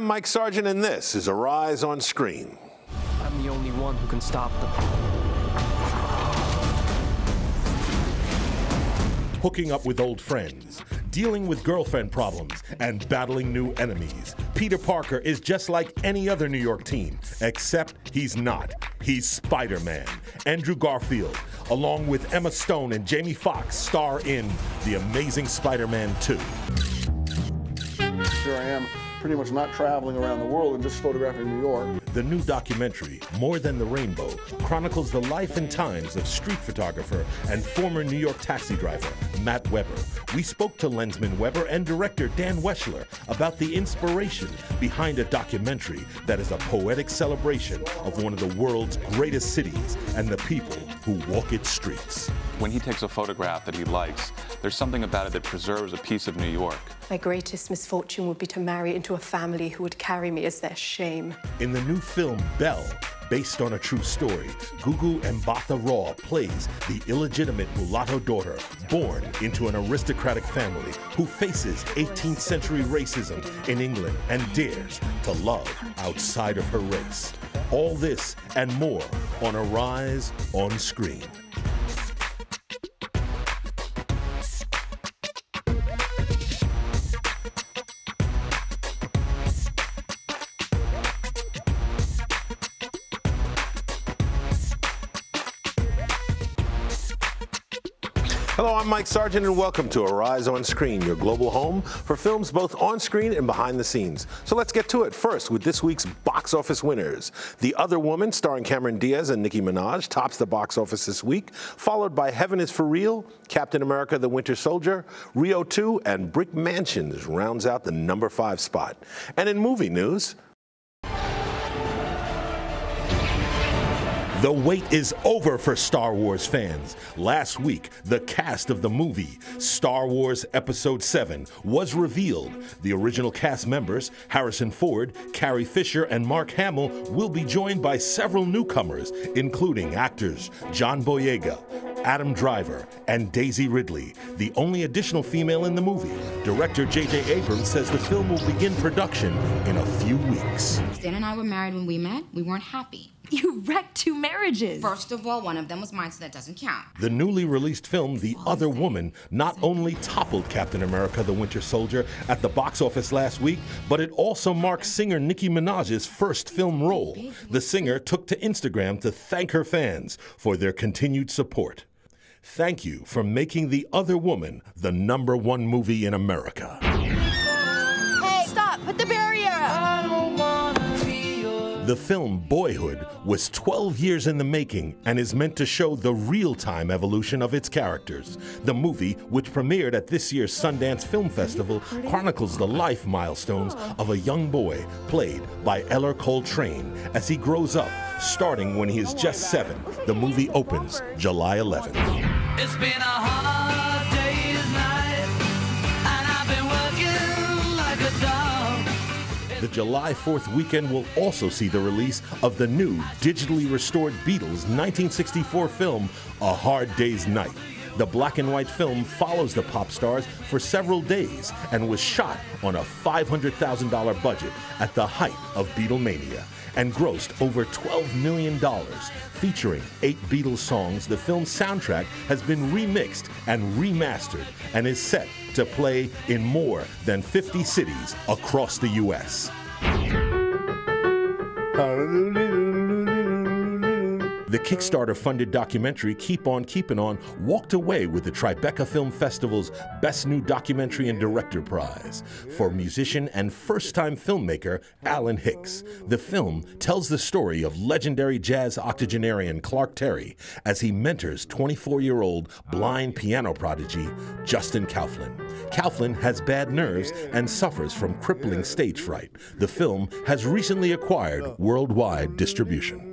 I'm Mike Sargent, and this is Arise on Screen. I'm the only one who can stop them. Hooking up with old friends, dealing with girlfriend problems, and battling new enemies. Peter Parker is just like any other New York teen, except he's not. He's Spider-Man. Andrew Garfield, along with Emma Stone and Jamie Foxx, star in The Amazing Spider-Man 2. Here I am, pretty much not traveling around the world and just photographing New York. The new documentary, More Than the Rainbow, chronicles the life and times of street photographer and former New York taxi driver, Matt Weber. We spoke to lensman Weber and director Dan Wechesler about the inspiration behind a documentary that is a poetic celebration of one of the world's greatest cities and the people who walk its streets. When he takes a photograph that he likes, there's something about it that preserves a piece of New York. My greatest misfortune would be to marry into a family who would carry me as their shame. In the new film, Belle, based on a true story, Gugu Mbatha Raw plays the illegitimate mulatto daughter born into an aristocratic family who faces 18th century racism in England and dares to love outside of her race. All this and more on Arise on Screen. Hello, I'm Mike Sargent, and welcome to Arise on Screen, your global home for films both on screen and behind the scenes. So let's get to it. First, with this week's box office winners. The Other Woman, starring Cameron Diaz and Nicki Minaj, tops the box office this week, followed by Heaven is for Real, Captain America the Winter Soldier, Rio 2, and Brick Mansions rounds out the #5 spot. And in movie news, the wait is over for Star Wars fans. Last week, the cast of the movie, Star Wars Episode 7, was revealed. The original cast members, Harrison Ford, Carrie Fisher, and Mark Hamill, will be joined by several newcomers, including actors John Boyega, Adam Driver, and Daisy Ridley, the only additional female in the movie. Director J.J. Abrams says the film will begin production in a few weeks. Dan and I were married when we met. We weren't happy. You wrecked 2 marriages. First of all, one of them was mine, so that doesn't count. The newly released film, The Other Woman, not only toppled Captain America the Winter Soldier at the box office last week, but it also marked singer Nicki Minaj's first film role. The singer took to Instagram to thank her fans for their continued support. Thank you for making The Other Woman the #1 movie in America. Hey, stop! Put the barrier up! The film Boyhood was 12 years in the making and is meant to show the real-time evolution of its characters. The movie, which premiered at this year's Sundance Film Festival, chronicles the life milestones of a young boy played by Eller Coltrane as he grows up, starting when he is just 7. The movie opens July 11th. It's been a hard day's night, and I've been working like a dog. The July 4th weekend will also see the release of the new digitally restored Beatles 1964 film, A Hard Day's Night. The black and white film follows the pop stars for several days and was shot on a $500,000 budget at the height of Beatlemania and grossed over $12 million. Featuring 8 Beatles songs, the film's soundtrack has been remixed and remastered and is set to play in more than 50 cities across the U.S. The Kickstarter-funded documentary Keep On Keepin' On walked away with the Tribeca Film Festival's Best New Documentary and Director Prize for musician and first-time filmmaker Alan Hicks. The film tells the story of legendary jazz octogenarian Clark Terry as he mentors 24-year-old blind piano prodigy Justin Kauflin. Kauflin has bad nerves and suffers from crippling stage fright. The film has recently acquired worldwide distribution.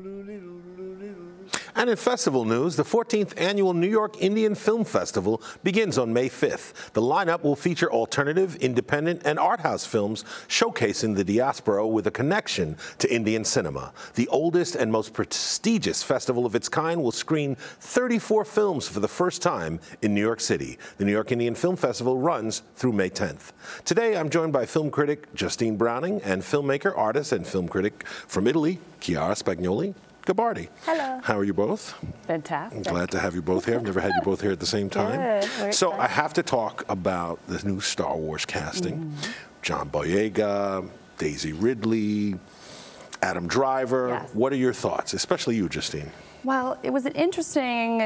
And in festival news, the 14th Annual New York Indian Film Festival begins on May 5th. The lineup will feature alternative, independent, and art house films showcasing the diaspora with a connection to Indian cinema. The oldest and most prestigious festival of its kind will screen 34 films for the first time in New York City. The New York Indian Film Festival runs through May 10th. Today, I'm joined by film critic Justine Browning and filmmaker, artist, and film critic from Italy, Chiara Spagnoli. Gabardi. Hello. How are you both? Fantastic. I'm glad to have you both here. I've never had you both here at the same time. Good. So I have to talk about the new Star Wars casting. John Boyega, Daisy Ridley, Adam Driver. Yes. What are your thoughts, especially you, Justine? Well, it was an interesting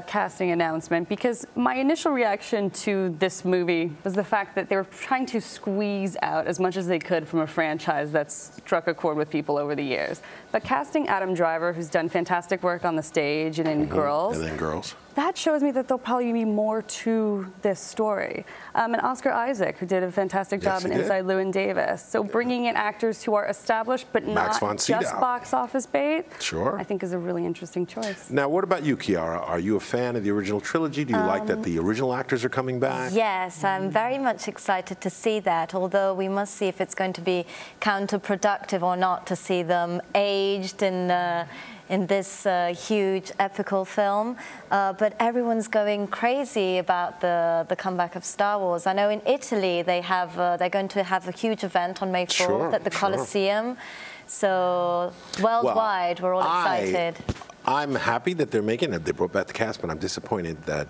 casting announcement because my initial reaction to this movie was the fact that they were trying to squeeze out as much as they could from a franchise that's struck a chord with people over the years. But casting Adam Driver, who's done fantastic work on the stage and in Girls. And then Girls. That shows me that there'll probably be more to this story. And Oscar Isaac, who did a fantastic job in Inside Llewyn Davis. So bringing in actors who are established but not just box office bait, I think is a really interesting choice. Now, what about you, Chiara? Are you a fan of the original trilogy? Do you like that the original actors are coming back? Yes, I'm very much excited to see that, although we must see if it's going to be counterproductive or not to see them aged in this huge epical film, but everyone's going crazy about the comeback of Star Wars. I know in Italy they're going to have a huge event on May 4th at the Colosseum. So worldwide, we're all excited. I'm happy that they're making it. They brought back the cast, but I'm disappointed that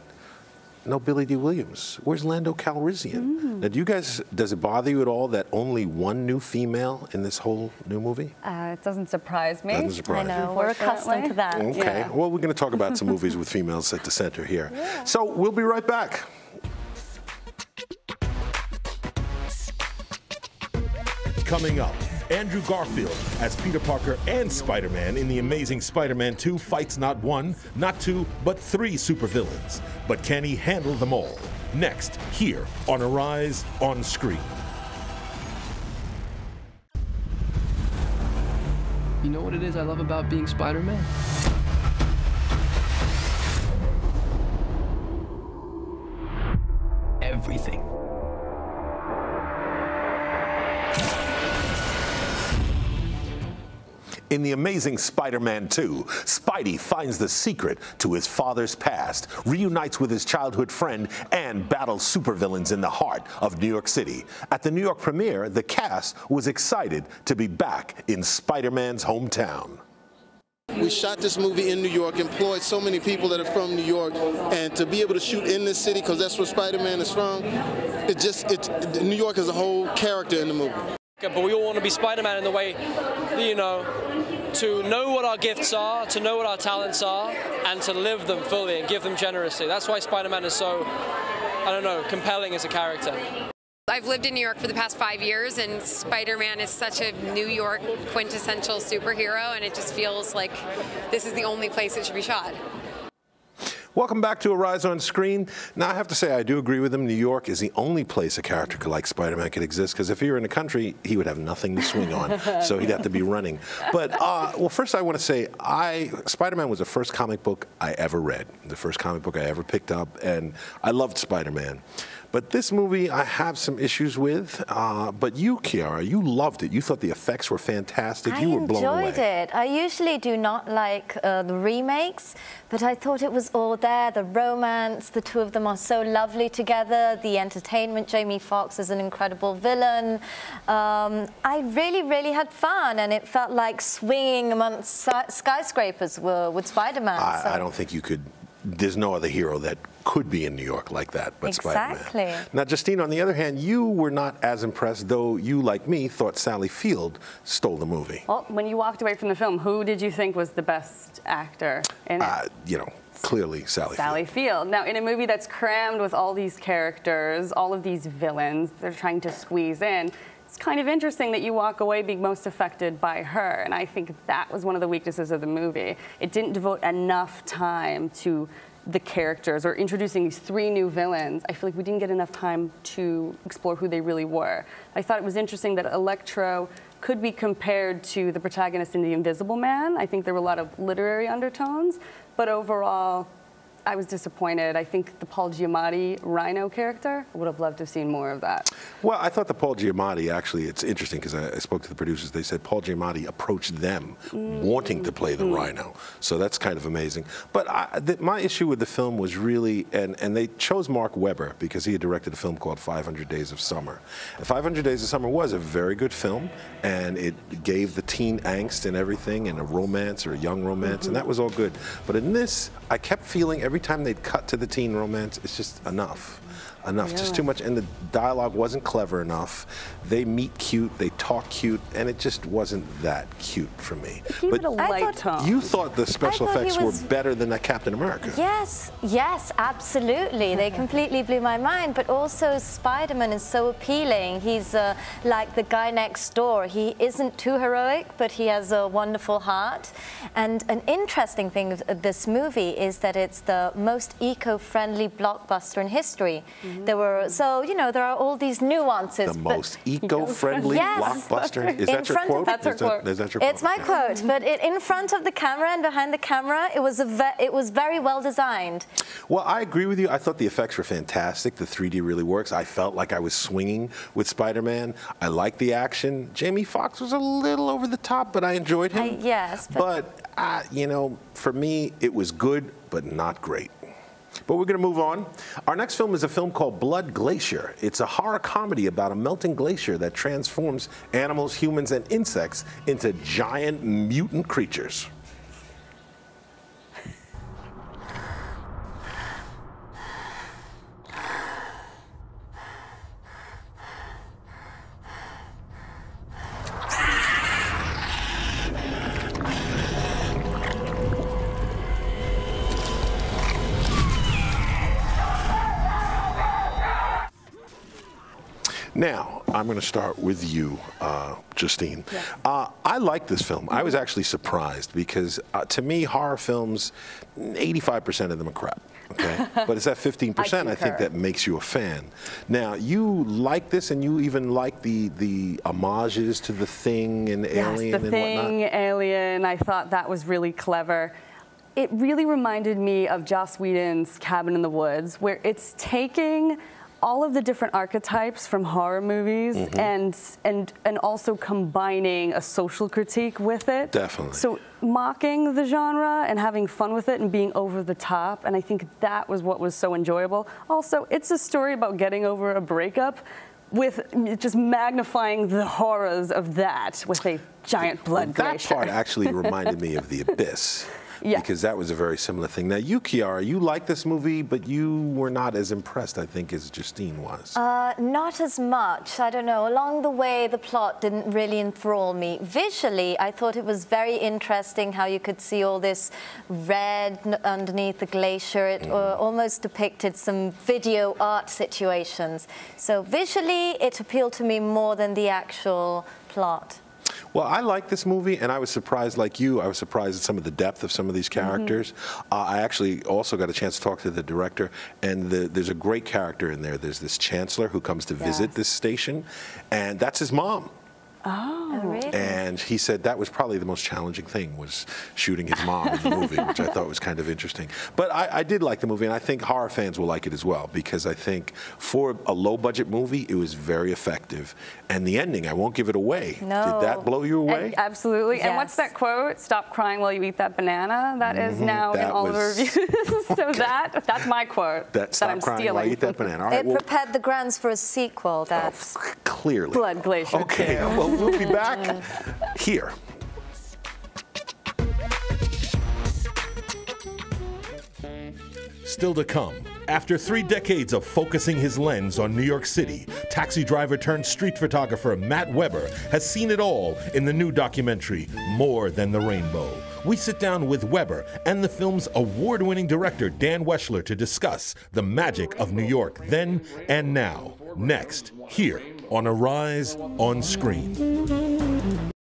no Billy D. Williams. Where's Lando Calrissian? Now, does it bother you at all that only one new female in this whole new movie? It doesn't surprise me. Doesn't surprise I know, we're accustomed to that. Okay, well, we're going to talk about some movies with females at the center here. So we'll be right back. Coming up, Andrew Garfield as Peter Parker and Spider-Man in The Amazing Spider-Man 2 fights not one, not two, but three supervillains. But can he handle them all? Next, here on Arise on Screen. You know what it is I love about being Spider-Man? Everything. In The Amazing Spider-Man 2, Spidey finds the secret to his father's past, reunites with his childhood friend, and battles supervillains in the heart of New York City. At the New York premiere, the cast was excited to be back in Spider-Man's hometown. We shot this movie in New York, employed so many people that are from New York, and to be able to shoot in this city, because that's where Spider-Man is from, New York is a whole character in the movie. But we all want to be Spider-Man in the way, you know, to know what our gifts are, to know what our talents are, and to live them fully and give them generously. That's why Spider-Man is so, I don't know, compelling as a character. I've lived in New York for the past 5 years, and Spider-Man is such a New York quintessential superhero, and it just feels like this is the only place it should be shot. Welcome back to Arise on Screen. Now, I have to say, I do agree with him. New York is the only place a character like Spider-Man could exist, because if he were in the country, he would have nothing to swing on, so he'd have to be running. But, well, first I want to say, Spider-Man was the first comic book I ever read, the first comic book I ever picked up, and I loved Spider-Man. But this movie I have some issues with, but you, Chiara, you loved it. You thought the effects were fantastic. You were blown away. I enjoyed it. I usually do not like the remakes, but I thought it was all there. The romance, the two of them are so lovely together. The entertainment, Jamie Foxx is an incredible villain. I really, really had fun, and it felt like swinging amongst skyscrapers with Spider-Man. I don't think you could. There's no other hero that could be in New York like that but Spider-Man. Exactly. Now, Justine, on the other hand, you were not as impressed, though you, like me, thought Sally Field stole the movie. Well, when you walked away from the film, who did you think was the best actor in it? You know, clearly Sally Field. Now, in a movie that's crammed with all these characters, all of these villains they're trying to squeeze in, it's kind of interesting that you walk away being most affected by her, and I think that was one of the weaknesses of the movie. It didn't devote enough time to the characters or introducing these three new villains. I feel like we didn't get enough time to explore who they really were. I thought it was interesting that Electro could be compared to the protagonist in The Invisible Man. I think there were a lot of literary undertones, But overall, I was disappointed. I think the Paul Giamatti Rhino character, I would have loved to have seen more of that. Well, I thought the Paul Giamatti, actually, it's interesting because I spoke to the producers. They said Paul Giamatti approached them wanting to play the Rhino. So that's kind of amazing. But my issue with the film was really, and they chose Mark Webber because he had directed a film called 500 Days of Summer. And 500 Days of Summer was a very good film, and it gave the teen angst and everything, and a romance or a young romance, and that was all good. But in this, I kept feeling every time they'd cut to the teen romance, it's just enough. Just too much, and the dialogue wasn't clever enough. They meet cute, they talk cute, and it just wasn't that cute for me. But a light tone. You thought the special effects were better than that Captain America. Yes, yes, absolutely. They completely blew my mind, but also Spider-Man is so appealing. He's like the guy next door. He isn't too heroic, but he has a wonderful heart. And an interesting thing of this movie is that it's the most eco-friendly blockbuster in history. There were, so, you know, there are all these nuances. The most eco-friendly blockbuster? Is that your quote? That's her quote. Is that your quote? It's my quote, but in front of the camera and behind the camera, it was very well designed. Well, I agree with you. I thought the effects were fantastic. The 3D really works. I felt like I was swinging with Spider-Man. I liked the action. Jamie Foxx was a little over the top, but I enjoyed him. Yes. But you know, for me, it was good, but not great. But we're going to move on. Our next film is a film called Blood Glacier. It's a horror comedy about a melting glacier that transforms animals, humans, and insects into giant mutant creatures. Now, I'm going to start with you, Justine. Yes. I like this film. I was actually surprised because, to me, horror films, 85% of them are crap. Okay, but it's that 15% I think that makes you a fan. Now, you like this, and you even like the homages to The Thing and Alien and whatnot. The Thing, Alien. I thought that was really clever. It really reminded me of Joss Whedon's Cabin in the Woods, where it's taking all of the different archetypes from horror movies and also combining a social critique with it. Definitely. So mocking the genre and having fun with it and being over the top, and I think that was what was so enjoyable. Also, it's a story about getting over a breakup with just magnifying the horrors of that with a giant blood glacier. That part actually reminded me of The Abyss. Yeah. Because that was a very similar thing. Now, you, Chiara, you liked this movie, but you were not as impressed, I think, as Justine was. Not as much. I don't know. Along the way, the plot didn't really enthrall me. Visually, I thought it was very interesting how you could see all this red underneath the glacier. It almost depicted some video art situations. So visually, it appealed to me more than the actual plot. Well, I like this movie, and I was surprised, like you, I was surprised at some of the depth of some of these characters. I actually also got a chance to talk to the director, and there's a great character in there. There's this chancellor who comes to visit this station, and that's his mom. Oh, really? And he said that was probably the most challenging thing, was shooting his mom in the movie, which I thought was kind of interesting. But I did like the movie, and I think horror fans will like it as well, because I think for a low-budget movie, it was very effective. And the ending, I won't give it away. No. Did that blow you away? Absolutely. Yes. And what's that quote? Stop crying while you eat that banana. That is now in all the reviews. So that's my quote. Stop I'm crying stealing. while you eat that banana. All right, It prepared the grounds for a sequel. That's clearly. Blood Glacier. Okay, well, we'll be back here. Still to come. After 3 decades of focusing his lens on New York City, taxi driver turned street photographer Matt Weber has seen it all in the new documentary, More Than the Rainbow. We sit down with Weber and the film's award-winning director, Dan Wechesler, to discuss the magic of New York then and now. Next, here on Arise on Screen.